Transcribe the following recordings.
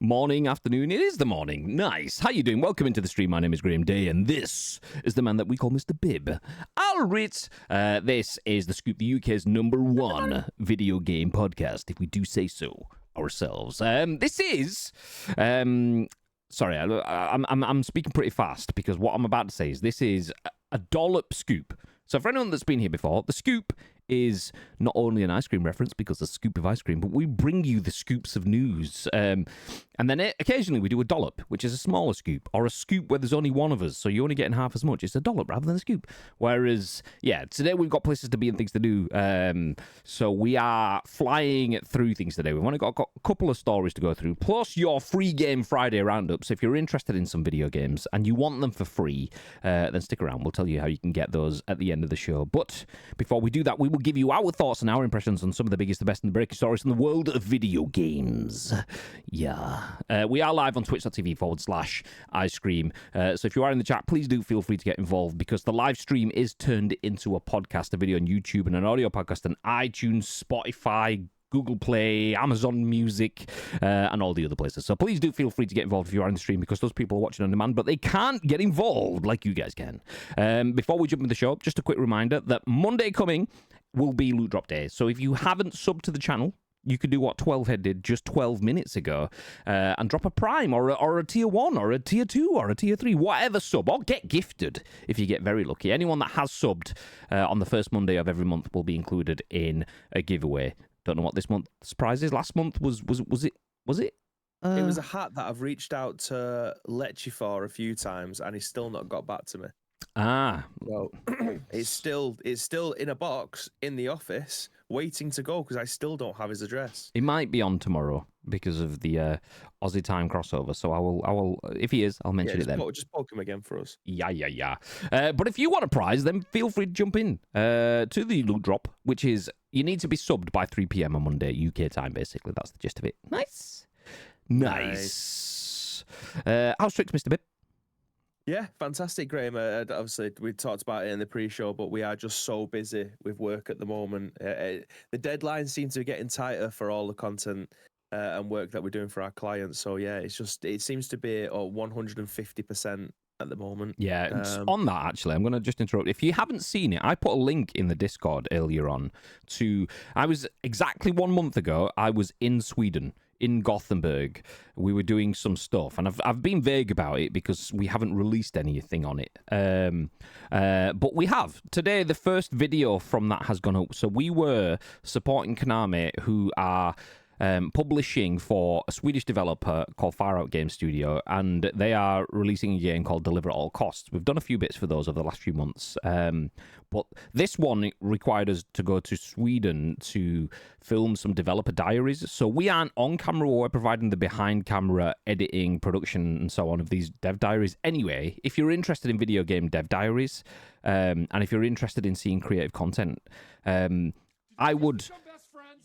morning, afternoon. It is the morning. Nice. How you doing? Welcome into the stream. My name is Graham Day, and this is the man that we call Mr. Bibb. Alright. This is The Scoop, the UK's #1 video game podcast, if we do say so ourselves. This is... sorry, I'm speaking pretty fast, because what I'm about to say is this is a dollop scoop. So for anyone that's been here before, the scoop is not only an ice cream reference because a scoop of ice cream, but we bring you the scoops of news. And then occasionally we do a dollop, which is a smaller scoop, or a scoop where there's only one of us, so you're only getting half as much. It's a dollop rather than a scoop. Whereas, yeah, today we've got places to be and things to do. So we are flying through things today. We've only got a couple of stories to go through, plus your free game Friday roundup. So if you're interested in some video games and you want them for free, then stick around. We'll tell you how you can get those at the end of the show. But before we do that, we will give you our thoughts and our impressions on some of the biggest, the best, and the breaking stories in the world of video games. Yeah. We are live on twitch.tv/ice cream. So if you are in the chat, please do feel free to get involved, because the live stream is turned into a podcast, a video on YouTube, and an audio podcast on iTunes, Spotify, Google Play, Amazon Music, and all the other places. So please do feel free to get involved if you are in the stream, because those people are watching on demand, but they can't get involved like you guys can. Before we jump into the show, just a quick reminder that Monday coming will be Loot Drop Day. So if you haven't subbed to the channel, you could do what 12head did just 12 minutes ago and drop a Prime or a Tier 1 or a Tier 2 or a Tier 3, whatever sub, or get gifted if you get very lucky. Anyone that has subbed on the first Monday of every month will be included in a giveaway. Don't know what this month's prize is. Last month was it? It was a hat that I've reached out to Lecce for a few times, and he's still not got back to me. So it's still in a box in the office, waiting to go, because I still don't have his address. He might be on tomorrow because of the Aussie time crossover. So I will. If he is, I'll mention it then. Just poke him again for us. Yeah. But if you want a prize, then feel free to jump in to the loot drop, which is you need to be subbed by 3 p.m. on Monday UK time. Basically, that's the gist of it. Nice. How's tricks, Mr. Bibb? Yeah, fantastic, Graham. Obviously, we talked about it in the pre-show, but we are just so busy with work at the moment. The deadlines seem to be getting tighter for all the content and work that we're doing for our clients. So yeah, it seems to be 150% at the moment. Yeah, on that, actually, I'm going to just interrupt. If you haven't seen it, I put a link in the Discord earlier on I was exactly 1 month ago, I was in Sweden, in Gothenburg. We were doing some stuff, and I've been vague about it because we haven't released anything on it. But we have. Today, the first video from that has gone up. So we were supporting Konami, who are publishing for a Swedish developer called Firewalk Studios, and they are releasing a game called Deliver at All Costs. We've done a few bits for those over the last few months, but this one required us to go to Sweden to film some developer diaries. So we aren't on camera, we're providing the behind camera editing, production, and so on of these dev diaries. Anyway, if you're interested in video game dev diaries, and if you're interested in seeing creative content, I would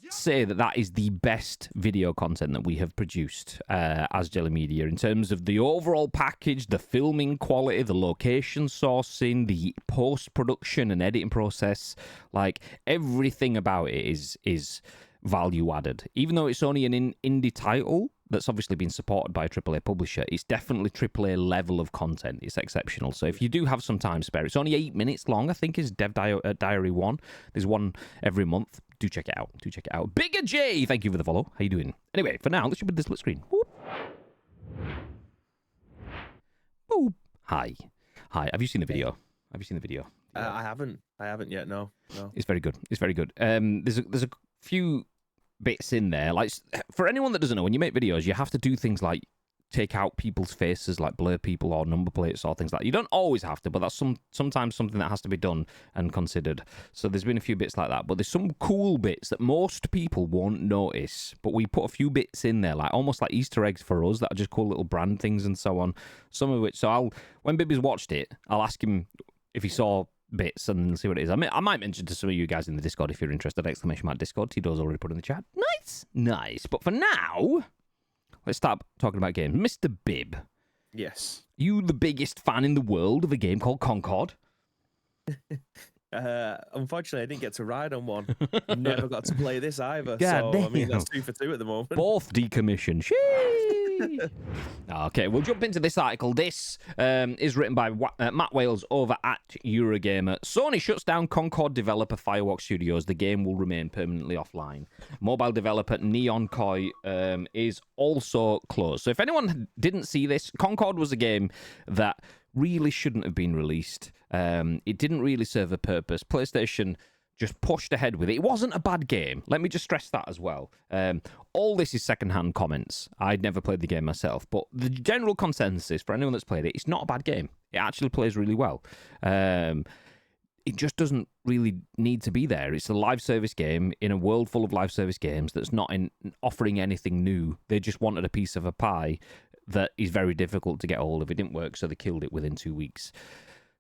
say that is the best video content that we have produced as Jelly Media, in terms of the overall package, the filming quality, the location sourcing, the post-production and editing process. Like, everything about it is value added. Even though it's only an indie title that's obviously been supported by a AAA publisher, it's definitely AAA level of content. It's exceptional. So if you do have some time spare, it's only 8 minutes long, I think, is Dev Diary 1. There's one every month. Do check it out. Bigger J, thank you for the follow. How you doing? Anyway, for now, let's jump into the split screen. Whoop. Boop. Hi. Have you seen the video? I haven't yet. No. It's very good. There's a few bits in there. Like, for anyone that doesn't know, when you make videos, you have to do things like take out people's faces, like blur people or number plates or things like that. You don't always have to, but that's sometimes something that has to be done and considered. So there's been a few bits like that, but there's some cool bits that most people won't notice, but we put a few bits in there, like almost like Easter eggs for us, that are just cool little brand things and so on. Some of which, so when Bibby's watched it, I'll ask him if he saw bits and see what it is. I might mention to some of you guys in the Discord if you're interested. !Discord. Tito's already put in the chat. Nice. But for now, let's start talking about games. Mr. Bibb. Yes. You the biggest fan in the world of a game called Concord? Unfortunately, I didn't get to ride on one. Never got to play this either. God so, damn. I mean, that's 2 for 2 at the moment. Both decommissioned. Sheesh. Okay, we'll jump into this article. This is written by Matt Wales over at Eurogamer. Sony shuts down Concord developer Firewalk Studios. The game will remain permanently offline. Mobile developer Neon Koi is also closed. So if anyone didn't see this, Concord was a game that really shouldn't have been released. It didn't really serve a purpose. PlayStation just pushed ahead with it. It wasn't a bad game. Let me just stress that as well. All this is secondhand comments. I'd never played the game myself, but the general consensus for anyone that's played it, it's not a bad game. It actually plays really well. It just doesn't really need to be there. It's a live service game in a world full of live service games that's not offering anything new. They just wanted a piece of a pie that is very difficult to get hold of. It didn't work, so they killed it within 2 weeks.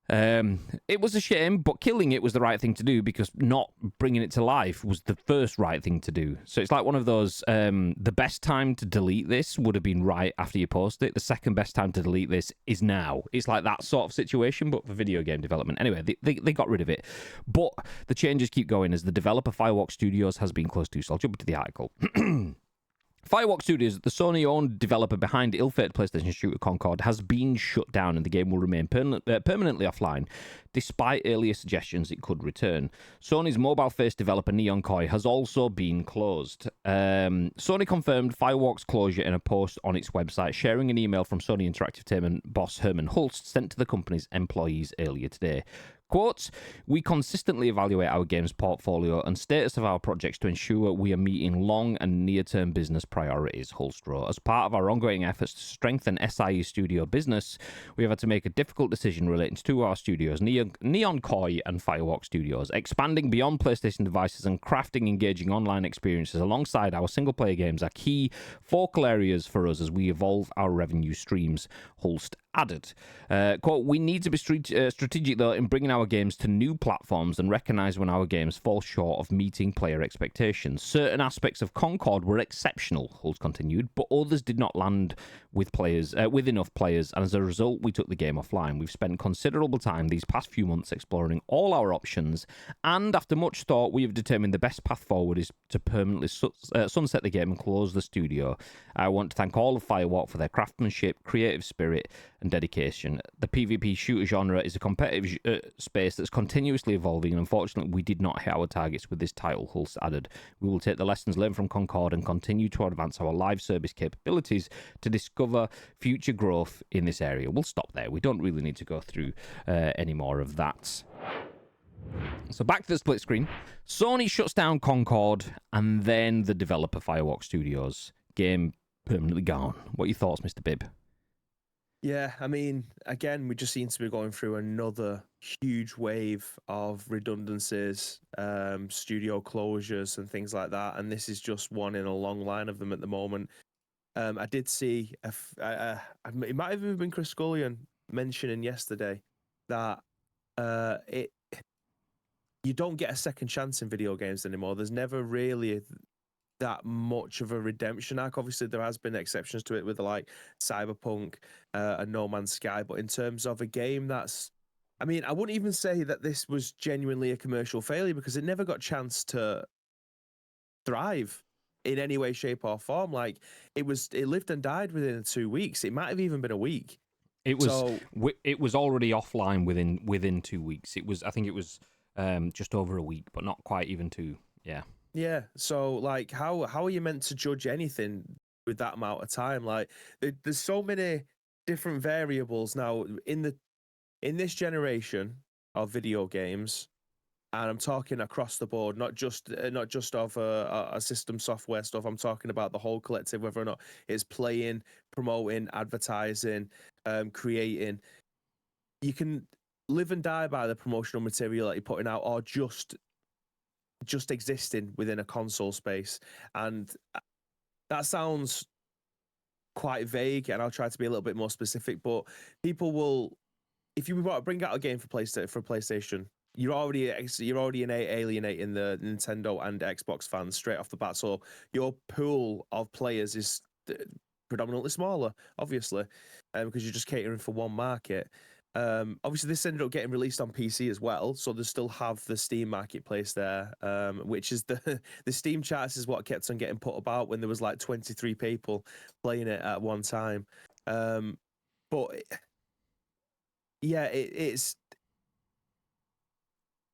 It was a shame, but killing it was the right thing to do because not bringing it to life was the first right thing to do. So it's like one of those, the best time to delete this would have been right after you post it. The second best time to delete this is now. It's like that sort of situation, but for video game development. Anyway, they got rid of it. But the changes keep going as the developer Firewalk Studios has been closed too. So I'll jump into the article. Firewalk Studios, the Sony-owned developer behind ill-fated PlayStation shooter Concord, has been shut down and the game will remain permanently offline, despite earlier suggestions it could return. Sony's mobile-first developer Neon Koi has also been closed. Sony confirmed Firewalk's closure in a post on its website, sharing an email from Sony Interactive Entertainment boss Herman Hulst sent to the company's employees earlier today. Quote, we consistently evaluate our games portfolio and status of our projects to ensure we are meeting long and near-term business priorities, Hulst wrote. As part of our ongoing efforts to strengthen SIE studio business, we have had to make a difficult decision relating to two of our studios, Neon Koi and Firewalk Studios. Expanding beyond PlayStation devices and crafting engaging online experiences alongside our single-player games are key focal areas for us as we evolve our revenue streams, Hulst added. Quote, we need to be strategic, though, in bringing our games to new platforms and recognise when our games fall short of meeting player expectations. Certain aspects of Concord were exceptional, Holt continued, but others did not land with enough players, and as a result, we took the game offline. We've spent considerable time these past few months exploring all our options, and after much thought, we have determined the best path forward is to permanently sunset the game and close the studio. I want to thank all of Firewalk for their craftsmanship, creative spirit, and dedication. The PvP shooter genre is a competitive space that's continuously evolving, and unfortunately, we did not hit our targets with this title, Hulst added. We will take the lessons learned from Concord and continue to advance our live service capabilities to discover future growth in this area. We'll stop there. We don't really need to go through any more of that. So back to the split screen. Sony shuts down Concord, and then the developer Firewalk Studios. Game permanently gone. What are your thoughts, Mr. Bibb? Yeah, I mean, again, we just seem to be going through another huge wave of redundancies, studio closures, and things like that. And this is just one in a long line of them at the moment. I did see, it might have even been Chris Scullion mentioning yesterday that you don't get a second chance in video games anymore. There's never really that much of a redemption arc. Obviously, there has been exceptions to it with like Cyberpunk and No Man's Sky, but in terms of a game that's, I mean, I wouldn't even say that this was genuinely a commercial failure because it never got a chance to thrive in any way, shape, or form. Like it lived and died within 2 weeks. It might have even been a week. It was already offline within 2 weeks. I think it was just over a week, but not quite even two. Yeah. Yeah. So like, how are you meant to judge anything with that amount of time? Like, there's so many different variables now in this generation of video games, and I'm talking across the board, not just of a system software stuff. I'm talking about the whole collective, whether or not it's playing, promoting, advertising, creating. You can live and die by the promotional material that you're putting out, or just existing within a console space. And that sounds quite vague, and I'll try to be a little bit more specific, but people will, if you want to bring out a game for PlayStation, you're already alienating the Nintendo and Xbox fans straight off the bat. So your pool of players is predominantly smaller, obviously, because you're just catering for one market. Obviously, this ended up getting released on PC as well, so they still have the Steam marketplace there, which is the Steam charts is what kept on getting put about when there was like 23 people playing it at one time. But yeah, it's.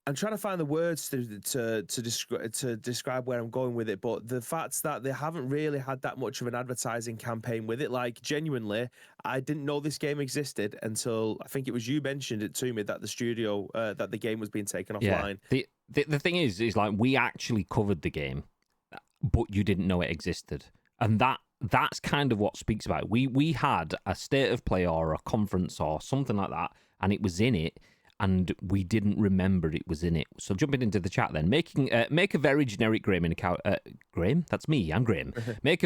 I'm trying to find the words to describe where I'm going with it, but the fact that they haven't really had that much of an advertising campaign with it, like genuinely, I didn't know this game existed until I think it was you mentioned it to me that the studio that the game was being taken offline. Yeah. The thing is like we actually covered the game, but you didn't know it existed, and that's kind of what speaks about it. We had a state of play or a conference or something like that, and it was in it. And we didn't remember it was in it. So jumping into the chat then, make a very generic Graham in a Graham? That's me. I'm Graham. Make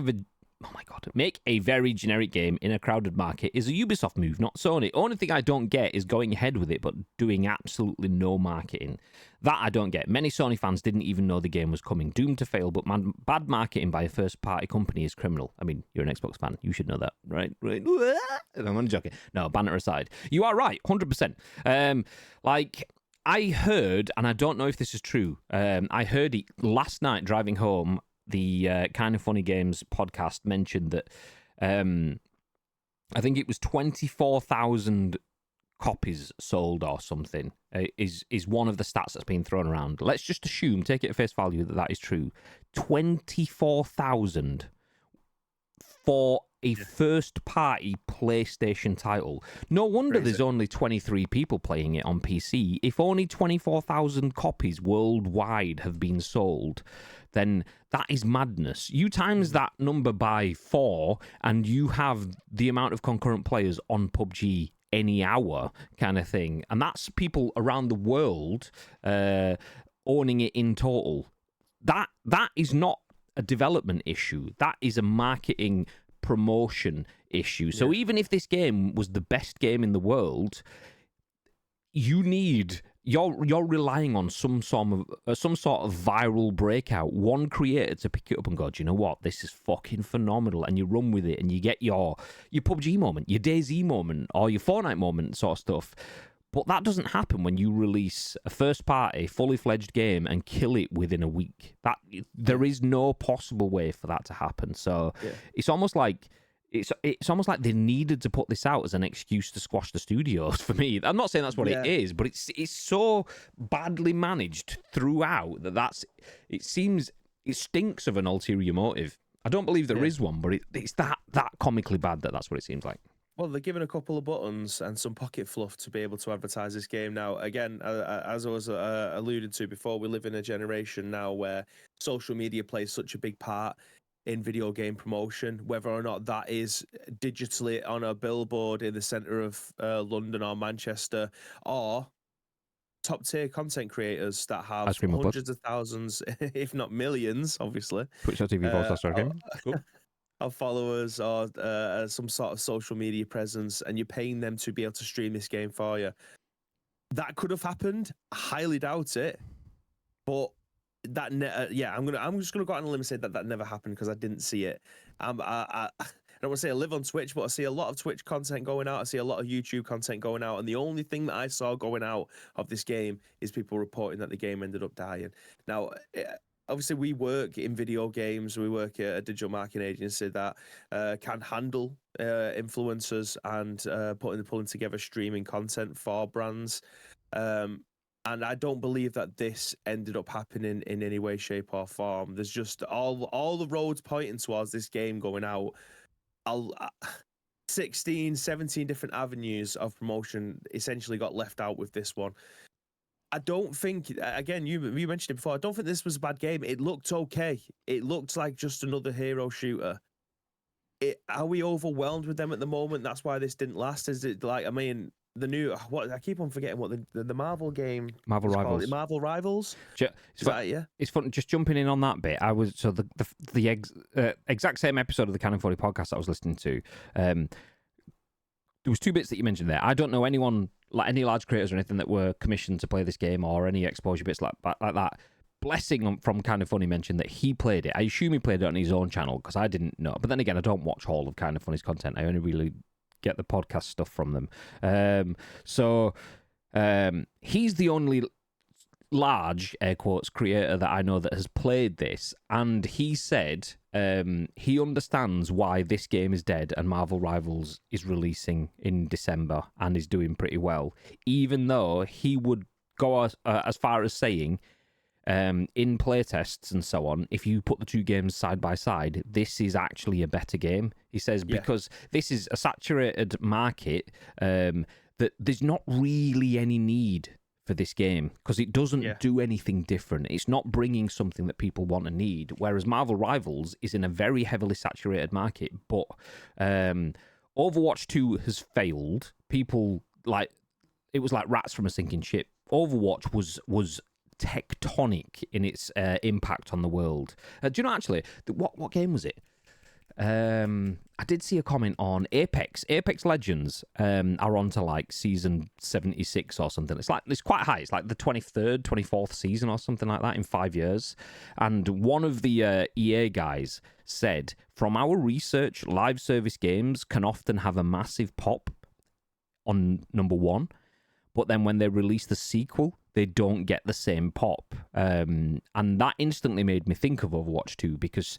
a very generic game in a crowded market is a Ubisoft move, not Sony. Only thing I don't get is going ahead with it, but doing absolutely no marketing. That I don't get. Many Sony fans didn't even know the game was coming. Doomed to fail, but bad marketing by a first-party company is criminal. I mean, you're an Xbox fan. You should know that, right? Right? I'm only joking. No, banter aside. You are right, 100%. I heard, and I don't know if this is true, I heard it last night driving home. The Kind of Funny Games podcast mentioned that I think it was 24,000 copies sold or something is one of the stats that's been thrown around. Let's just assume, take it at face value, that is true. 24,000 for a first-party PlayStation title. No wonder there's only 23 people playing it on PC. If only 24,000 copies worldwide have been sold, then that is madness. You times that number by 4, and you have the amount of concurrent players on PUBG any hour kind of thing. And that's people around the world owning it in total. That is not a development issue. That is a marketing promotion issue. So even if this game was the best game in the world, you're relying on some sort of viral breakout, one creator to pick it up and go, do you know what, this is fucking phenomenal, and you run with it and you get your PUBG moment, your DayZ moment, or your Fortnite moment sort of stuff. But that doesn't happen when you release a first-party, fully-fledged game and kill it within a week. There is no possible way for that to happen. So it's almost like they needed to put this out as an excuse to squash the studios. For me, I'm not saying that's what it is, but it's so badly managed throughout that it stinks of an ulterior motive. I don't believe there is one, but it's that comically bad that's what it seems like. Well, they're given a couple of buttons and some pocket fluff to be able to advertise this game. Now, again, as I was alluded to before, we live in a generation now where social media plays such a big part in video game promotion, whether or not that is digitally on a billboard in the centre of London or Manchester, or top-tier content creators that have hundreds of thousands, if not millions, obviously. Twitch.tv/game. Cool. Of followers or some sort of social media presence, and you're paying them to be able to stream this game for you. That could have happened. I highly doubt it, but that I'm just gonna go out on a limb and say that never happened because I didn't see it. I don't want to say I live on Twitch, but I see a lot of Twitch content going out. I see a lot of YouTube content going out, and the only thing that I saw going out of this game is people reporting that the game ended up dying. Now, obviously, we work in video games. We work at a digital marketing agency that can handle influencers and pulling together streaming content for brands. And I don't believe that this ended up happening in any way, shape, or form. There's just all the roads pointing towards this game going out. 16, 17 different avenues of promotion essentially got left out with this one. I don't think, again, you mentioned it before, I don't think this was a bad game. It looked okay. It looked like just another hero shooter. Are we overwhelmed with them at the moment? That's why this didn't last. Is it like, I mean, the new, I keep on forgetting what the Marvel game, Marvel Rivals. Marvel Rivals. It's fun. Just jumping in on that bit. I was the exact same episode of the Canon 40 podcast I was listening to. There was two bits that you mentioned there. I don't know anyone, like any large creators or anything, that were commissioned to play this game or any exposure bits like that. Blessing from Kind of Funny mentioned that he played it. I assume he played it on his own channel because I didn't know. But then again, I don't watch all of Kind of Funny's content. I only really get the podcast stuff from them. He's the only large, air quotes, creator that I know that has played this, and he said he understands why this game is dead and Marvel Rivals is releasing in December and is doing pretty well, even though he would go as far as saying in playtests and so on, if you put the two games side by side, this is actually a better game. He says because this is a saturated market, that there's not really any need for this game because it doesn't do anything different. It's not bringing something that people want and need, whereas Marvel Rivals is in a very heavily saturated market. But Overwatch 2 has failed. People, like, it was like rats from a sinking ship. Overwatch was tectonic in its impact on the world. Do you know, actually, what game was it? I did see a comment on Apex. Apex Legends are on to like season 76 or something. It's quite high. It's like the 23rd, 24th season or something like that in 5 years. And one of the EA guys said, from our research, live service games can often have a massive pop on number one, but then when they release the sequel, they don't get the same pop. And that instantly made me think of Overwatch 2 because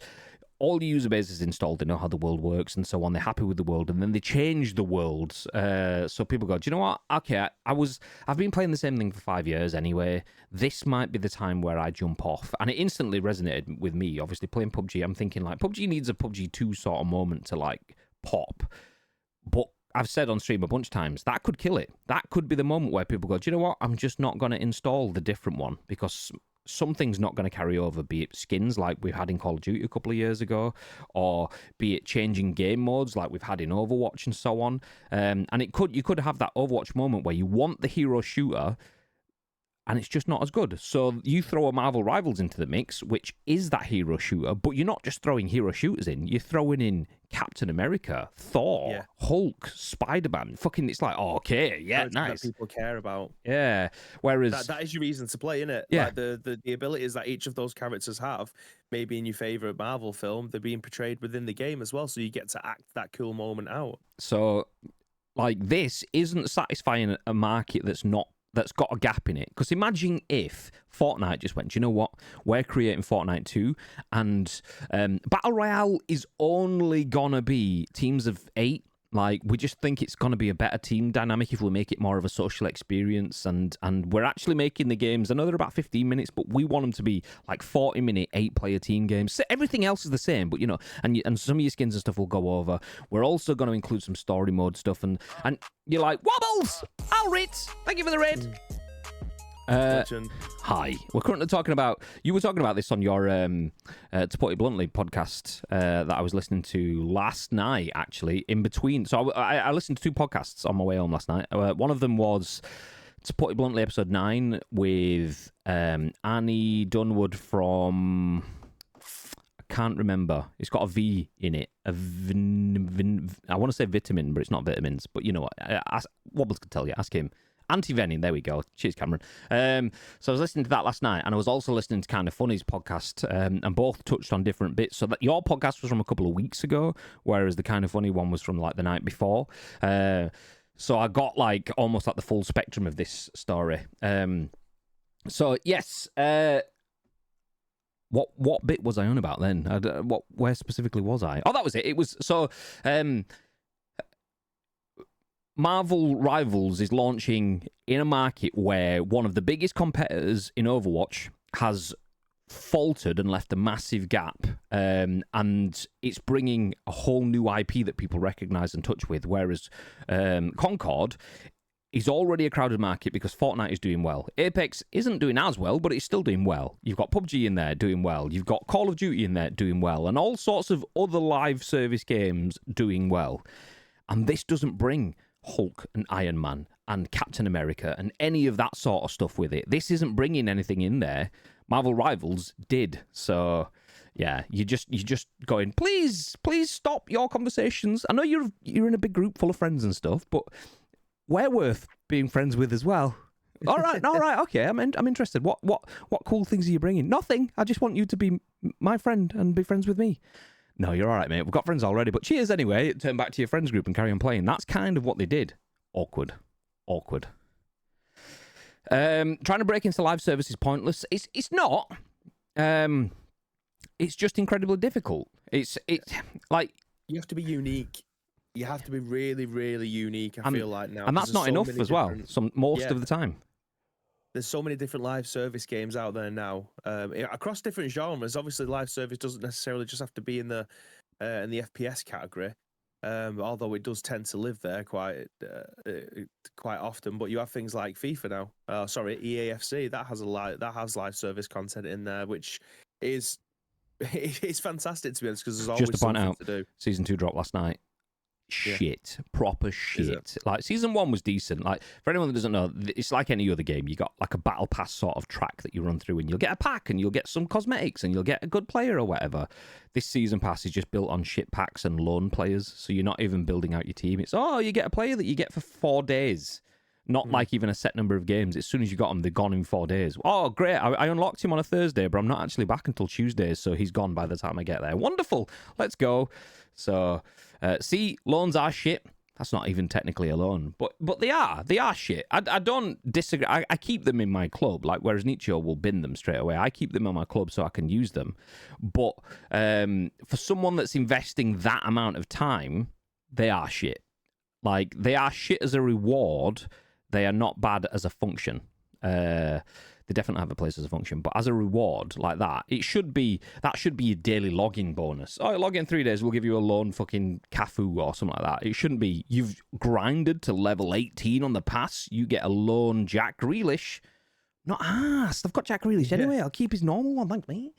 all the user base is installed, they know how the world works and so on, they're happy with the world, and then they change the world. So people go, do you know what? Okay, I've been playing the same thing for 5 years anyway. This might be the time where I jump off. And it instantly resonated with me. Obviously, playing PUBG, I'm thinking, like, PUBG needs a PUBG 2 sort of moment to, like, pop. But I've said on stream a bunch of times, that could kill it. That could be the moment where people go, do you know what? I'm just not going to install the different one because something's not going to carry over, be it skins like we had in Call of Duty a couple of years ago, or be it changing game modes like we've had in Overwatch and so on. And you could have that Overwatch moment where you want the hero shooter and it's just not as good. So you throw a Marvel Rivals into the mix, which is that hero shooter, but you're not just throwing hero shooters in, you're throwing in Captain America, Thor, Hulk, Spider-Man. Fucking, it's like, oh, okay, yeah, nice. That people care about. Yeah. Whereas that is your reason to play, isn't it? Yeah. Like the abilities that each of those characters have, maybe in your favorite Marvel film, they're being portrayed within the game as well. So you get to act that cool moment out. So, like, this isn't satisfying a market that's got a gap in it. Because imagine if Fortnite just went, do you know what? We're creating Fortnite 2, and Battle Royale is only gonna be teams of 8. Like, we just think it's gonna be a better team dynamic if we make it more of a social experience, and we're actually making the games, I know they're about 15 minutes, but we want them to be like 40-minute, 8-player team games. So everything else is the same, but, you know, and some of your skins and stuff will go over. We're also going to include some story mode stuff, and you're like, Wobbles! Alrit! Thank you for the raid! Hi. We're currently talking about... You were talking about this on your To Put It Bluntly podcast that I was listening to last night, actually, in between. So I listened to 2 podcasts on my way home last night. One of them was To Put It Bluntly episode 9 with Annie Dunwood from... I can't remember. It's got a V in it. I want to say vitamin, but it's not vitamins. But you know what? Wobbles could tell you. Ask him. Anti-venin, there we go. Cheers, Cameron. So I was listening to that last night, and I was also listening to Kind of Funny's podcast, and both touched on different bits. So that your podcast was from a couple of weeks ago, whereas the Kind of Funny one was from like the night before. So I got like almost like the full spectrum of this story. So yes, what bit was I on about then? Where specifically was I? Oh, that was it. It was so. Marvel Rivals is launching in a market where one of the biggest competitors in Overwatch has faltered and left a massive gap, and it's bringing a whole new IP that people recognise and touch with, whereas Concord is already a crowded market because Fortnite is doing well. Apex isn't doing as well, but it's still doing well. You've got PUBG in there doing well. You've got Call of Duty in there doing well, and all sorts of other live service games doing well. And this doesn't bring Hulk and Iron Man and Captain America and any of that sort of stuff with it. This isn't bringing anything in there. Marvel Rivals did. So yeah, you just going, please stop your conversations. I know you're in a big group full of friends and stuff, but we're worth being friends with as well. All right, okay. I'm interested. What cool things are you bringing? Nothing. I just want you to be my friend and be friends with me. No, you're all right, mate. We've got friends already, but cheers anyway. Turn back to your friends group and carry on playing. That's kind of what they did. Awkward. Trying to break into live service is pointless. It's not. It's just incredibly difficult. It's like you have to be unique. You have to be really, really unique. I feel like now, and that's not enough as well. Most of the time. There's so many different live service games out there now, across different genres. Obviously, live service doesn't necessarily just have to be in the FPS category, although it does tend to live there quite often. But you have things like FIFA now. EAFC that has live service content in there, which is it's fantastic to be honest, because there's always something to do. Season 2 dropped last night. Shit, proper shit. Like season 1 was decent. Like for anyone that doesn't know, it's like any other game. You got like a battle pass sort of track that you run through, and you'll get a pack, and you'll get some cosmetics, and you'll get a good player or whatever. This season pass is just built on shit packs and lone players, so you're not even building out your team. It's you get a player that you get for 4 days. Not like even a set number of games. As soon as you got him, they're gone in 4 days. Oh, great. I unlocked him on a Thursday, but I'm not actually back until Tuesday, so he's gone by the time I get there. Wonderful. Let's go. So, loans are shit. That's not even technically a loan, but they are. They are shit. I don't disagree. I keep them in my club, like whereas Nietzsche will bin them straight away. I keep them on my club so I can use them. But for someone that's investing that amount of time, they are shit. Like, they are shit as a reward. They are not bad as a function. They definitely have a place as a function, but as a reward like that, that should be your daily logging bonus. Oh, log in 3 days, we'll give you a loan fucking Cafu or something like that. It shouldn't be, you've grinded to level 18 on the pass, you get a loan Jack Grealish. Not asked. I've got Jack Grealish anyway. I'll keep his normal one, thank me.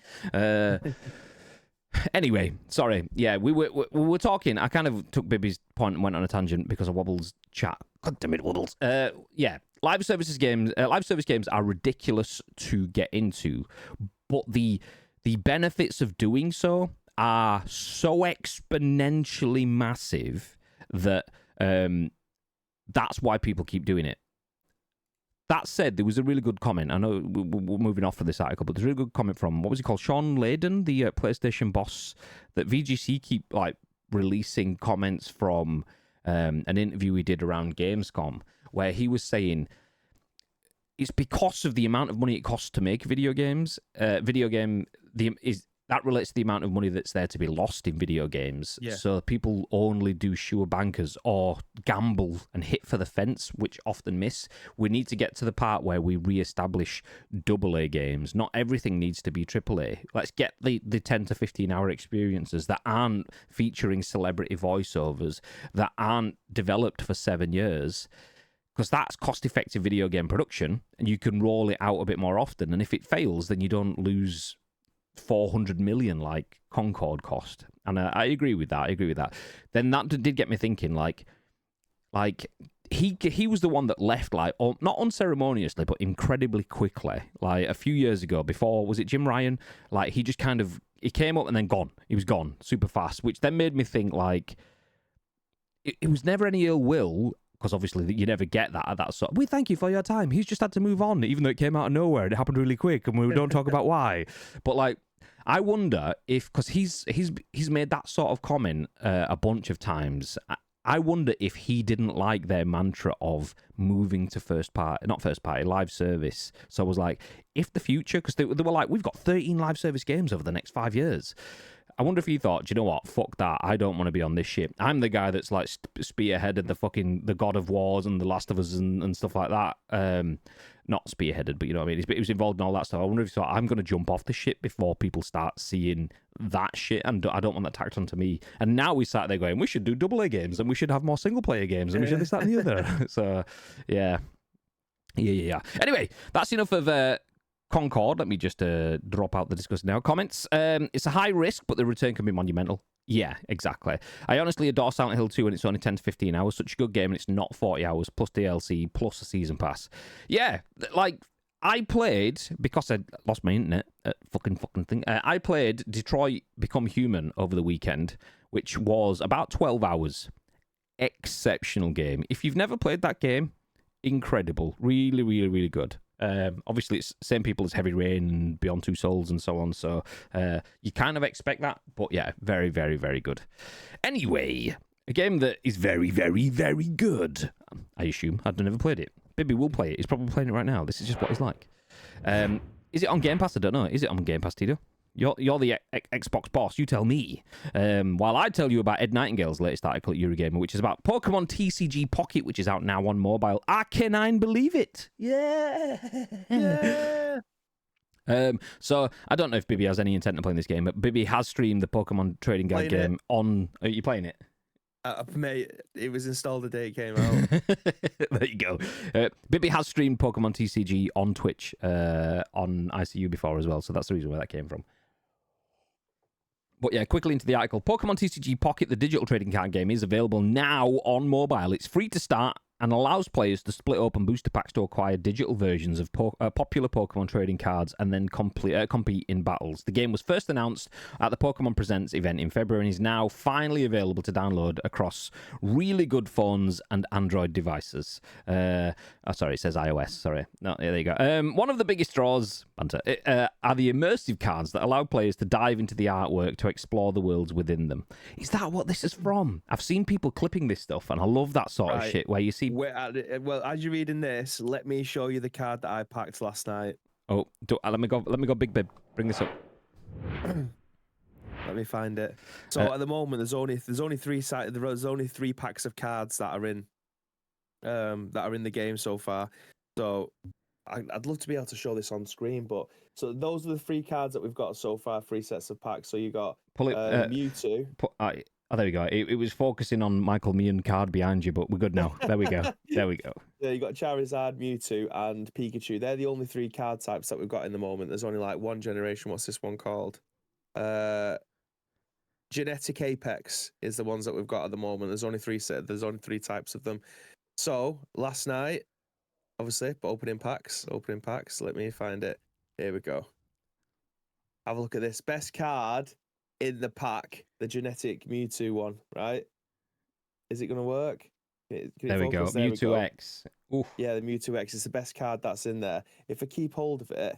Anyway, sorry. Yeah, we were talking. I kind of took Bibby's point and went on a tangent because of Wobble's chat. God damn it, Wobbles. Yeah, live service games are ridiculous to get into, but the benefits of doing so are so exponentially massive that that's why people keep doing it. That said, there was a really good comment. I know we're moving off of this article, but there's a really good comment from, what was he called? Sean Layden, the PlayStation boss, that VGC keep like releasing comments from an interview he did around Gamescom, where he was saying it's because of the amount of money it costs to make video games. That relates to the amount of money that's there to be lost in video games. Yeah. So people only do sure bankers or gamble and hit for the fence, which often miss. We need to get to the part where we re-establish AA games. Not everything needs to be AAA. Let's get the 10 to 15 hour experiences that aren't featuring celebrity voiceovers, that aren't developed for 7 years, because that's cost-effective video game production, and you can roll it out a bit more often. And if it fails, then you don't lose 400 million like Concord cost. And I agree with that. Then that did get me thinking, like he was the one that left, like, not unceremoniously, but incredibly quickly. Like a few years ago, before, was it Jim Ryan? Like, he just kind of, he came up and then gone. He was gone super fast, which then made me think, like, it was never any ill will, because obviously you never get that at that sort. We thank you for your time. He's just had to move on, even though it came out of nowhere and it happened really quick, and we don't talk about why. But like, I wonder if, because he's made that sort of comment a bunch of times. I wonder if he didn't like their mantra of moving to live service. So I was like, if the future, because they were like, we've got 13 live service games over the next 5 years. I wonder if he thought, do you know what? Fuck that. I don't want to be on this ship. I'm the guy that's like spearheaded the God of Wars and the Last of Us and stuff like that. Not spearheaded, but you know what I mean? He was involved in all that stuff. I wonder if he thought, I'm going to jump off the ship before people start seeing that shit, and I don't want that tacked onto me. And now we sat there going, we should do AA games, and we should have more single-player games, and we should this, that, and the other. So, yeah. Anyway, that's enough of Concord. Let me just drop out the discussion now. Comments. It's a high risk, but the return can be monumental. Yeah, exactly. I honestly adore Silent Hill 2, and it's only 10 to 15 hours. Such a good game, and it's not 40 hours, plus DLC, plus a season pass. Yeah, like, I played, because I lost my internet, fucking thing, I played Detroit Become Human over the weekend, which was about 12 hours. Exceptional game. If you've never played that game, incredible. Really, really, really good. Obviously, it's same people as Heavy Rain and Beyond Two Souls and so on. So you kind of expect that, but yeah, very, very, very good. Anyway, a game that is very, very, very good. I assume I've never played it. Bibby will play it. He's probably playing it right now. This is just what he's like. Is it on Game Pass? I don't know. Is it on Game Pass, Tito? You're the Xbox boss. You tell me. While I tell you about Ed Nightingale's latest article at Eurogamer, which is about Pokemon TCG Pocket, which is out now on mobile. I cannot believe it. Yeah. So I don't know if Bibby has any intent of playing this game, but Bibby has streamed the Pokemon Trading Card game on. Are you playing it? Mate, it was installed the day it came out. There you go. Bibby has streamed Pokemon TCG on Twitch on ICU before as well, so that's the reason where that came from. But yeah, quickly into the article. Pokemon TCG Pocket, the digital trading card game, is available now on mobile. It's free to start and allows players to split open booster packs to acquire digital versions of popular Pokemon trading cards and then compete in battles. The game was first announced at the Pokemon Presents event in February and is now finally available to download across really good phones and Android devices. Sorry, it says iOS. Sorry. No, there you go. One of the biggest draws are the immersive cards that allow players to dive into the artwork to explore the worlds within them. Is that what this is from? I've seen people clipping this stuff, and I love that sort of shit where you see. Well, as you're reading this, let me show you the card that I packed last night. Oh, let me go, Big Bib. Bring this up. Let me find it. So at the moment, there's only three packs of cards that are in the game so far. So I'd love to be able to show this on screen, but so those are the three cards that we've got so far. 3 sets of packs. So you got Mewtwo. Oh, there we go. It was focusing on Michael Meehan card behind you, but we're good now. There we go. There we go. Yeah, you got Charizard, Mewtwo, and Pikachu. They're the only 3 card types that we've got in the moment. There's only like one generation. What's this one called? Genetic Apex is the ones that we've got at the moment. There's only 3 types of them. So last night, obviously, but opening packs. Let me find it. Here we go. Have a look at this. Best card in the pack, the Genetic Mewtwo one, right? Is it going to work? There we go. Mewtwo X. Oof. Yeah, the Mewtwo X is the best card that's in there. If I keep hold of it,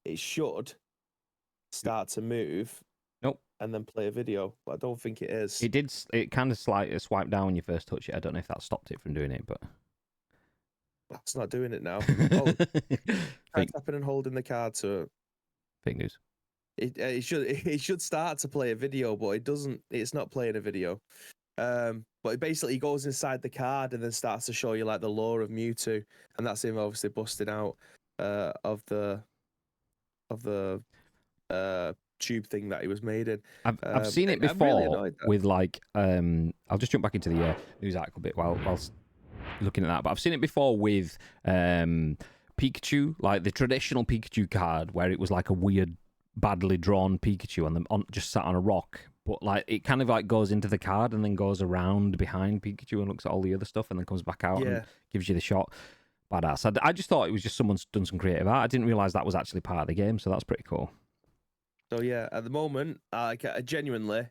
it should start to move. Nope. And then play a video, but I don't think it is. It did. It kind of slightly swiped down when you first touched it. I don't know if that stopped it from doing it, but it's not doing it now. Oh, tapping and holding the card to fake news. It should start to play a video, but it doesn't. It's not playing a video. But it basically goes inside the card and then starts to show you like the lore of Mewtwo, and that's him obviously busting out of the tube thing that he was made in. I've seen it before with like I'll just jump back into the news article bit whilst looking at that, but I've seen it before with Pikachu, like the traditional Pikachu card where it was like a weird badly drawn Pikachu on just sat on a rock, but like it kind of like goes into the card and then goes around behind Pikachu and looks at all the other stuff and then comes back out and gives you the shot. Badass. I just thought it was just someone's done some creative art. I didn't realize that was actually part of the game, so that's pretty cool. So yeah, at the moment, I genuinely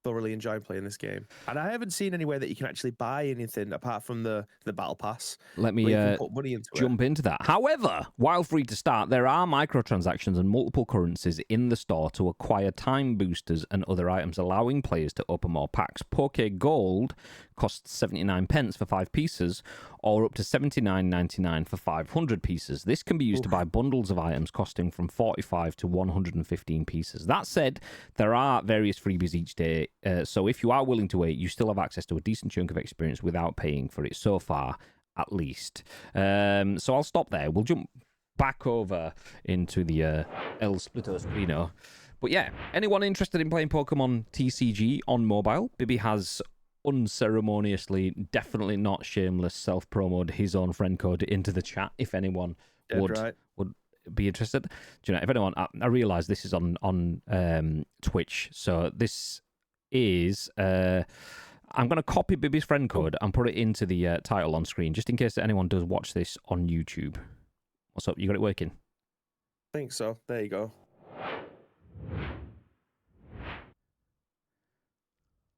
thoroughly enjoy playing this game, and I haven't seen anywhere that you can actually buy anything apart from the battle pass. Let me put money into jump into that. However, while free to start, there are microtransactions and multiple currencies in the store to acquire time boosters and other items, allowing players to open more packs. Poke Gold costs 79 pence for 5 pieces, or up to 79.99 for 500 pieces. This can be used to buy bundles of items costing from 45 to 115 pieces. That said, there are various freebies each day, so if you are willing to wait, you still have access to a decent chunk of experience without paying for it so far, at least. So I'll stop there. We'll jump back over into the El Splito Screeno. But yeah, anyone interested in playing Pokemon TCG on mobile, Bibby has unceremoniously, definitely not shameless, self-promoted his own friend code into the chat if anyone would be interested. Do you know, if anyone, I realise this is on Twitch, so this is I'm going to copy Bibby's friend code and put it into the title on screen, just in case anyone does watch this on YouTube. What's up? You got it working? I think so. There you go.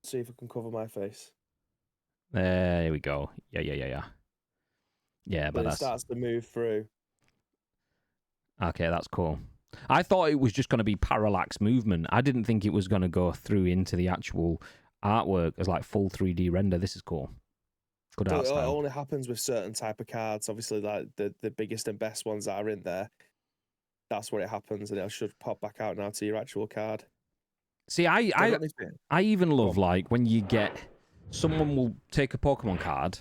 See if I can cover my face. There we go. Yeah. Yeah, but but it starts to move through. Okay, that's cool. I thought it was just going to be parallax movement. I didn't think it was going to go through into the actual artwork as like full 3D render. This is cool. Good So art it style. only happens with certain type of cards. Obviously, like the biggest and best ones that are in there. That's where it happens, and it should pop back out now to your actual card. See, I even love like when you get someone will take a Pokemon card,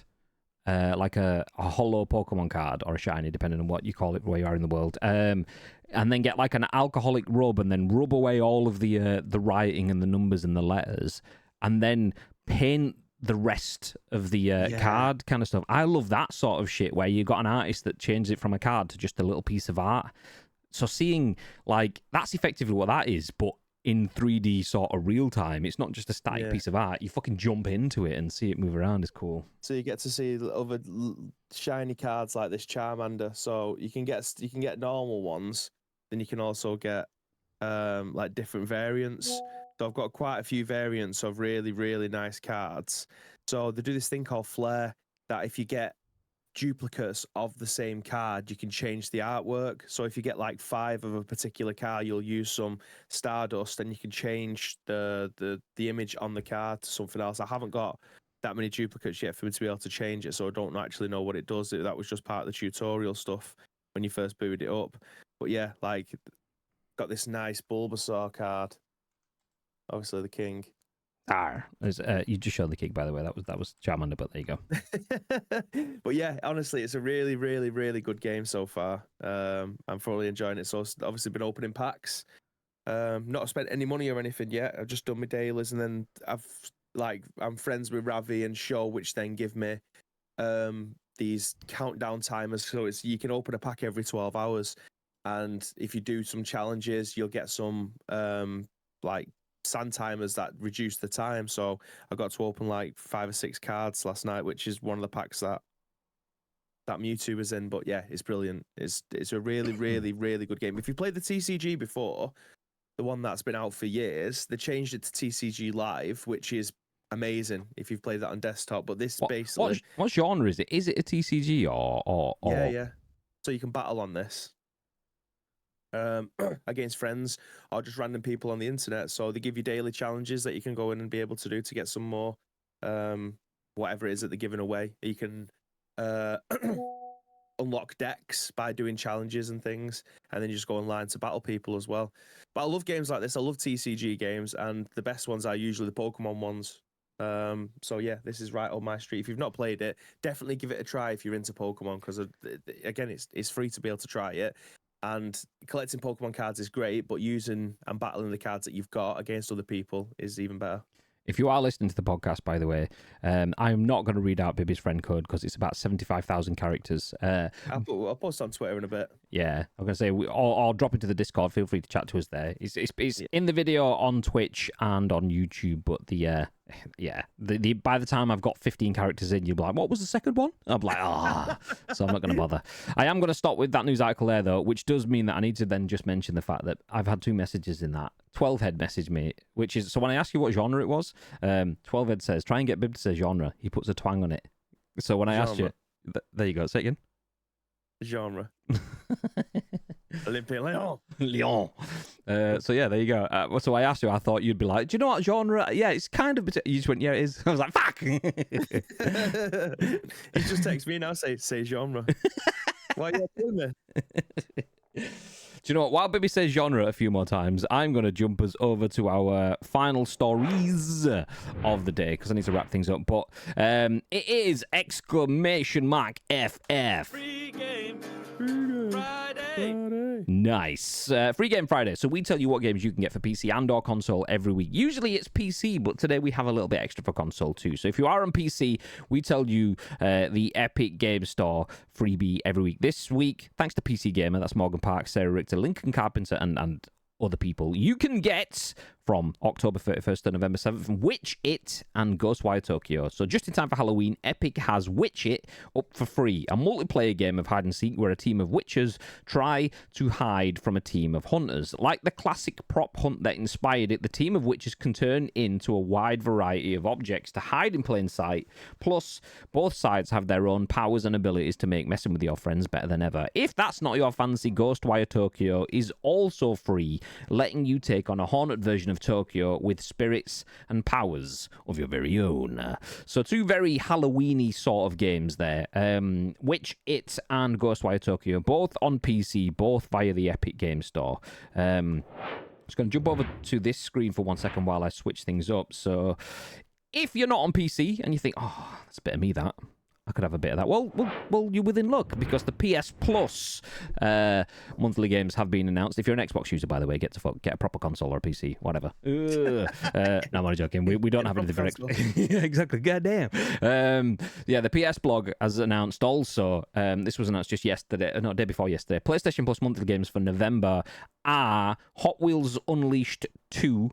like a hollow Pokemon card or a shiny, depending on what you call it, where you are in the world, and then get like an alcoholic rub and then rub away all of the writing and the numbers and the letters, and then paint the rest of the card kind of stuff. I love that sort of shit where you got an artist that changes it from a card to just a little piece of art. So seeing like that's effectively what that is, but in 3D sort of real time. It's not just a static piece of art. You fucking jump into it and see it move around. Is cool. So you get to see other shiny cards like this Charmander. So you can get normal ones, then you can also get like different variants. So I've got quite a few variants of really, really nice cards. So they do this thing called Flair that if you get duplicates of the same card, you can change the artwork. So if you get like 5 of a particular card, you'll use some Stardust and you can change the image on the card to something else. I haven't got that many duplicates yet for me to be able to change it, so I don't actually know what it does. That was just part of the tutorial stuff when you first booted it up. But yeah, like got this nice Bulbasaur card. Obviously the king. You just showed the kick, by the way. That was Charmander, but there you go. But yeah, honestly, it's a really, really, really good game so far. I'm thoroughly enjoying it. So it's obviously been opening packs. Not spent any money or anything yet. I've just done my dailies, and then I'm friends with Ravi and Show, which then give me these countdown timers. So you can open a pack every 12 hours, and if you do some challenges, you'll get some like sand timers that reduce the time. So I got to open like 5 or 6 cards last night, which is one of the packs that Mewtwo was in. But yeah, it's brilliant. It's a really, really, really good game. If you played the TCG before, the one that's been out for years, they changed it to TCG Live, which is amazing if you've played that on desktop. But this basically, what genre is it? Is it a TCG or? Yeah. So you can battle on this. Against friends or just random people on the internet. So they give you daily challenges that you can go in and be able to do to get some more whatever it is that they're giving away. You can unlock decks by doing challenges and things, and then you just go online to battle people as well. But I love games like this. I love TCG games, and the best ones are usually the Pokemon ones. So yeah, this is right on my street. If you've not played it, definitely give it a try if you're into Pokemon, because again, it's free to be able to try it. And collecting Pokemon cards is great, but using and battling the cards that you've got against other people is even better. If you are listening to the podcast, by the way, I am not going to read out Bibby's friend code because it's about 75,000 characters. I'll post on Twitter in a bit. Yeah, I'm going to say, or drop into the Discord. Feel free to chat to us there. It's in the video on Twitch and on YouTube, but the by the time I've got 15 characters in, you'll be like, what was the second one? I'm like, so I'm not going to bother. I am going to stop with that news article there, though, which does mean that I need to then just mention the fact that I've had 2 messages in that. 12head messaged me, which is, so when I asked you what genre it was, 12head says, try and get Bib to say genre. He puts a twang on it. So when I asked you, there you go, say it again. Genre. Olympic Lyon. So yeah, there you go. So I asked you, I thought you'd be like, do you know what genre? Yeah, it's kind of. You just went, yeah, it is. I was like, fuck. He just texts me now, say genre. Why are you telling me? Do you know what? While Bibby says genre a few more times, I'm going to jump us over to our final stories of the day because I need to wrap things up. But it is !FF. Free game Friday. Nice. Free Game Friday. So we tell you what games you can get for PC and or console every week. Usually it's PC, but today we have a little bit extra for console too. So if you are on PC, we tell you the Epic Game Store freebie every week. This week, thanks to PC Gamer, that's Morgan Park, Sarah Richter, Lincoln Carpenter, and other people, you can get from October 31st to November 7th. Witch It and Ghostwire Tokyo. So just in time for Halloween, Epic has Witch It up for free. A multiplayer game of hide and seek where a team of witches try to hide from a team of hunters. Like the classic prop hunt that inspired it, the team of witches can turn into a wide variety of objects to hide in plain sight. Plus, both sides have their own powers and abilities to make messing with your friends better than ever. If that's not your fancy, Ghostwire Tokyo is also free, letting you take on a haunted version of Tokyo with spirits and powers of your very own. So two very Halloween-y sort of games there. Witch It and Ghostwire Tokyo, both on PC, both via the Epic Game Store. Just going to jump over to this screen for 1 second while I switch things up. So if you're not on PC and you think, oh, that's a bit of me, that I could have a bit of that. Well, you're within luck because the PS Plus monthly games have been announced. If you're an Xbox user, by the way, get a proper console or a PC, whatever. No, I'm only joking. We don't have anything for Xbox. Yeah, exactly. Goddamn. Yeah, the PS blog has announced also. This was announced just yesterday. No, day before yesterday. PlayStation Plus monthly games for November are Hot Wheels Unleashed 2.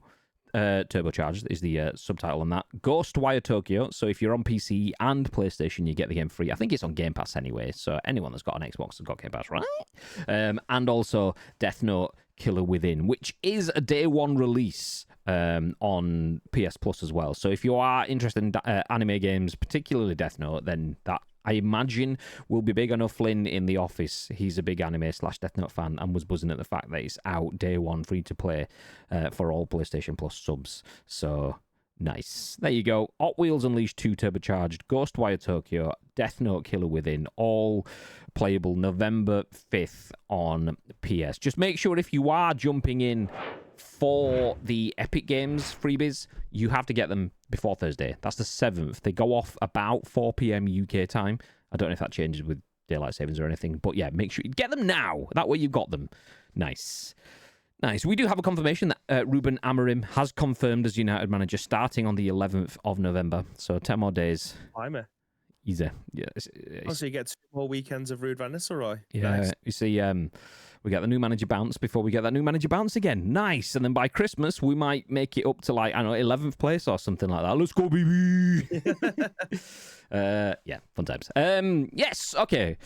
Turbocharged is the subtitle on that. Ghostwire Tokyo. So if you're on PC and PlayStation, you get the game free. I think it's on Game Pass anyway. So anyone that's got an Xbox has got Game Pass, right? And also Death Note Killer Within, which is a day one release on PS Plus as well. So if you are interested in anime games, particularly Death Note, then that I imagine will be big. I know Flynn in the office, he's a big anime/Death Note fan and was buzzing at the fact that it's out day one, free to play for all PlayStation Plus subs. So nice. There you go. Hot Wheels Unleashed 2 Turbocharged, Ghostwire Tokyo, Death Note Killer Within, all playable November 5th on PS. Just make sure if you are jumping in for the Epic Games freebies, you have to get them before Thursday. That's the 7th. They go off about 4 p.m. UK time. I don't know if that changes with daylight savings or anything, but yeah, make sure you get them now. That way you've got them. Nice. Nice. We do have a confirmation that Ruben Amorim has confirmed as United manager starting on the 11th of November. So 10 more days. I'm Easy. Yeah. so you get 2 more weekends of Ruud van Nistelrooy. Yeah. Nice. You see, we get the new manager bounce before we get that new manager bounce again. Nice. And then by Christmas, we might make it up to like, I don't know, 11th place or something like that. Let's go, baby. Yeah, fun times. Yes. Okay.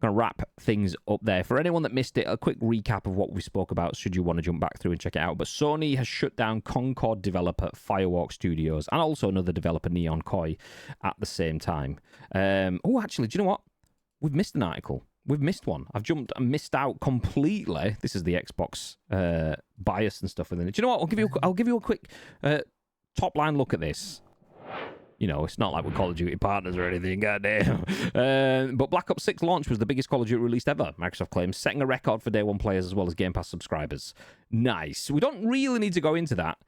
Going to wrap things up there. For anyone that missed it, a quick recap of what we spoke about, should you want to jump back through and check it out. But Sony has shut down Concord developer Firewalk Studios and also another developer, Neon Koi, at the same time. Oh, actually, do you know what? We've missed an article. We've missed one. I've jumped and missed out completely. This is the Xbox bias and stuff within it. Do you know what? I'll give you a quick top line look at this. You know, it's not like we're Call of Duty partners or anything, goddamn. But Black Ops 6 launch was the biggest Call of Duty released ever, Microsoft claims, setting a record for day one players as well as Game Pass subscribers. Nice. We don't really need to go into that.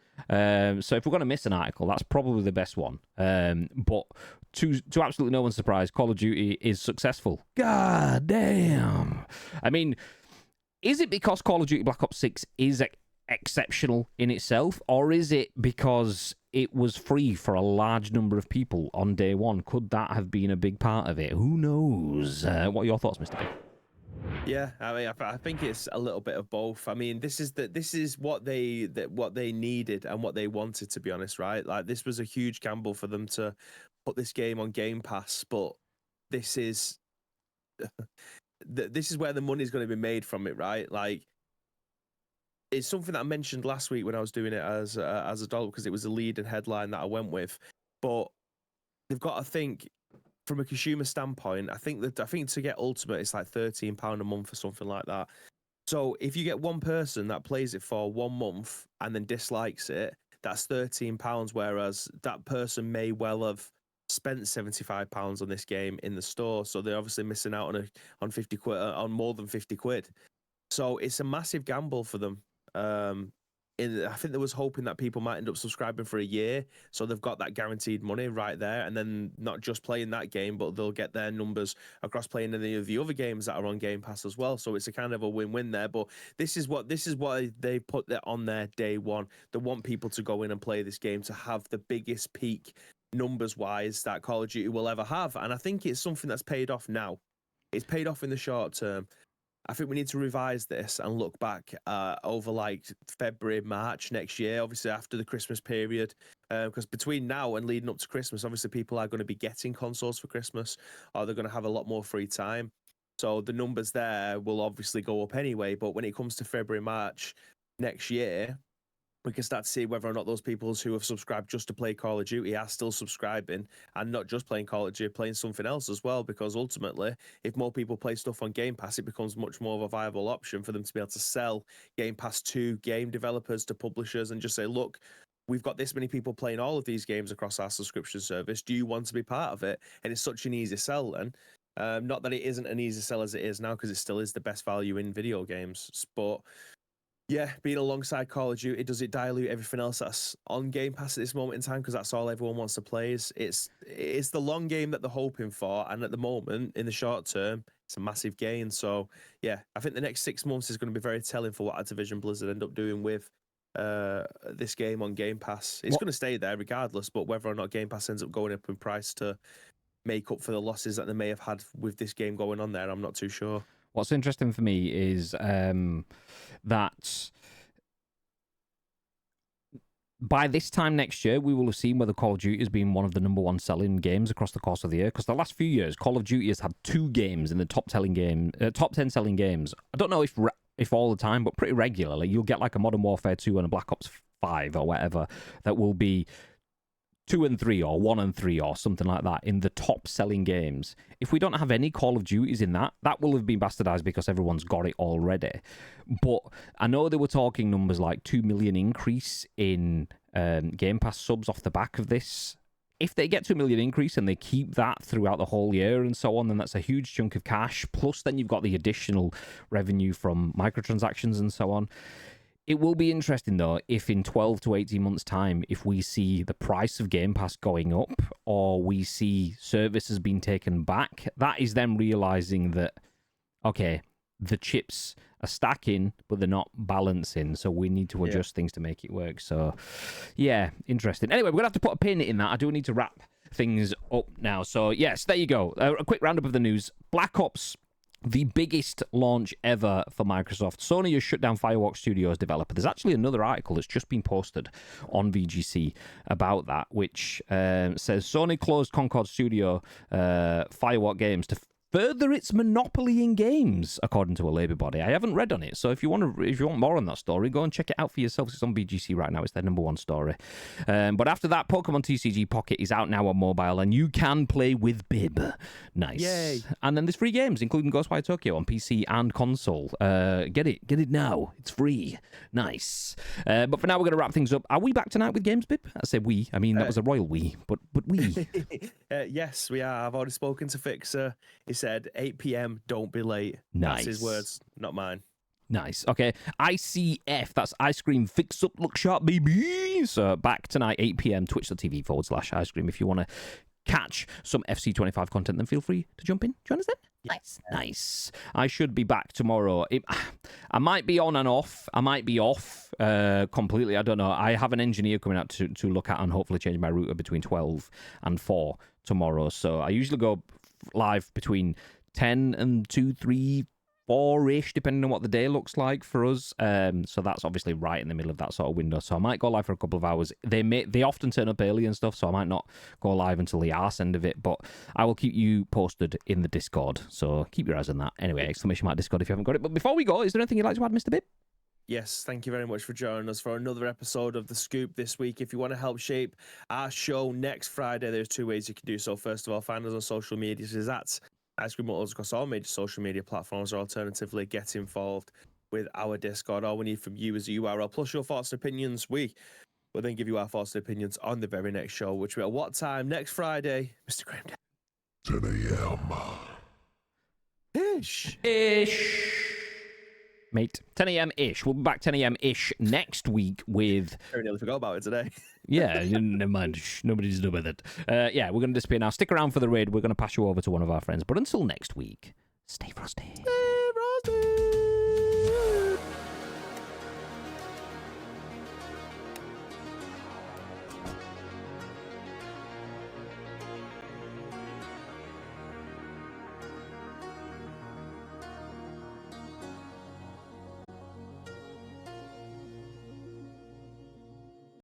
So if we're going to miss an article, that's probably the best one. But to absolutely no one's surprise, Call of Duty is successful. God damn. I mean, is it because Call of Duty Black Ops 6 is exceptional in itself, or is it because it was free for a large number of people on day one? Could that have been a big part of it? Who knows? What are your thoughts, Mr. B? Yeah, I mean, I think it's a little bit of both. I mean, this is what they needed and what they wanted, to be honest, right? Like, this was a huge gamble for them to put this game on Game Pass, but this is this is where the money's going to be made from it, right? Like, it's something that I mentioned last week when I was doing it as a dollar, because it was the lead and headline that I went with. But they've got to think from a consumer standpoint. I think to get Ultimate, it's like £13 a month or something like that. So if you get one person that plays it for 1 month and then dislikes it, that's £13. Whereas that person may well have spent £75 on this game in the store, so they're obviously missing out on 50 quid, on more than 50 quid. So it's a massive gamble for them. I think there was hoping that people might end up subscribing for a year, so they've got that guaranteed money right there, and then not just playing that game, but they'll get their numbers across playing any of the other games that are on Game Pass as well. So it's a kind of a win-win there. But this is what they put that on their day one. They want people to go in and play this game to have the biggest peak numbers-wise that Call of Duty will ever have, and I think it's something that's paid off now. It's paid off in the short term. I think we need to revise this and look back over like February, March next year, obviously after the Christmas period. Because between now and leading up to Christmas, obviously people are going to be getting consoles for Christmas, or they're going to have a lot more free time. So the numbers there will obviously go up anyway. But when it comes to February, March next year, we can start to see whether or not those people who have subscribed just to play Call of Duty are still subscribing and not just playing Call of Duty, playing something else as well. Because ultimately, if more people play stuff on Game Pass, it becomes much more of a viable option for them to be able to sell Game Pass to game developers, to publishers, and just say, look, we've got this many people playing all of these games across our subscription service. Do you want to be part of it? And it's such an easy sell then. Not that it isn't an easy sell as it is now, because it still is the best value in video games. But yeah, being alongside Call of Duty, does it dilute everything else that's on Game Pass at this moment in time? Because that's all everyone wants to play. It's the long game that they're hoping for, and at the moment, in the short term, it's a massive gain. So yeah, I think the next 6 months is going to be very telling for what Activision Blizzard end up doing with this game on Game Pass. It's going to stay there regardless, but whether or not Game Pass ends up going up in price to make up for the losses that they may have had with this game going on there, I'm not too sure. What's interesting for me is that by this time next year, we will have seen whether Call of Duty has been one of the number one selling games across the course of the year. Because the last few years, Call of Duty has had 2 games in the top 10 selling games. I don't know if all the time, but pretty regularly. You'll get like a Modern Warfare 2 and a Black Ops 5 or whatever that will be 2 and 3 or 1 and 3 or something like that in the top selling games. If we don't have any Call of Duties in that will have been bastardized because everyone's got it already. But I know they were talking numbers like 2 million increase in Game Pass subs off the back of this. If they get 2 million increase and they keep that throughout the whole year and so on, then that's a huge chunk of cash. Plus then you've got the additional revenue from microtransactions and so on. It will be interesting, though, if in 12 to 18 months' time, if we see the price of Game Pass going up or we see services being taken back, that is them realizing that, okay, the chips are stacking, but they're not balancing, so we need to adjust things to make it work. So, yeah, interesting. Anyway, we're going to have to put a pin in that. I do need to wrap things up now. So, yes, there you go. A quick roundup of the news. Black Ops, the biggest launch ever for Microsoft. Sony has shut down Firewalk Studios developer. There's actually another article that's just been posted on VGC about that, which says Sony closed Concord studio Firewalk Games to further its monopoly in games, according to a Labour body. I haven't read on it, so if you want more on that story, go and check it out for yourself. It's on VGC right now. It's their number one story. But after that, Pokémon TCG Pocket is out now on mobile, and you can play with Bib. Nice. Yay. And then there's free games, including Ghostwire Tokyo on PC and console. Get it now. It's free. Nice. But for now, we're going to wrap things up. Are we back tonight with games, Bib? I say we. I mean, that was a royal we, but we. Yes, we are. I've already spoken to Fixer. He said 8 p.m. Don't be late. Nice. That's his words, not mine. Nice. Okay. ICF. That's Ice Cream Fix Up Look Sharp, baby. So back tonight, 8 p.m. Twitch.tv/Ice Cream. If you want to catch some FC25 content, then feel free to jump in. Join us then. Nice. I should be back tomorrow. I might be on and off. I might be off completely. I don't know. I have an engineer coming out to look at and hopefully change my router between 12 and 4 tomorrow. So I usually go live between 10 and 2, 3, 4-ish, depending on what the day looks like for us. So that's obviously right in the middle of that sort of window. So I might go live for a couple of hours. They often turn up early and stuff, so I might not go live until the arse end of it. But I will keep you posted in the Discord. So keep your eyes on that. Anyway, ! Discord if you haven't got it. But before we go, is there anything you'd like to add, Mr. Bib? Yes, thank you very much for joining us for another episode of The Scoop this week. If you want to help shape our show next Friday, there's 2 ways you can do so. First of all, find us on social media. So that's Ice Cream Motors across all major social media platforms, or alternatively, get involved with our Discord. All we need from you is a URL plus your thoughts and opinions. We will then give you our thoughts and opinions on the very next show, which will be at what time? Next Friday, Mr. Graham. 10 a.m. Ish. Mate, 10 a.m.-ish. We'll be back 10 a.m.-ish next week with... I nearly forgot about it today. Yeah, never mind. Nobody's done with it. Yeah, we're going to disappear now. Stick around for the raid. We're going to pass you over to one of our friends. But until next week, stay frosty.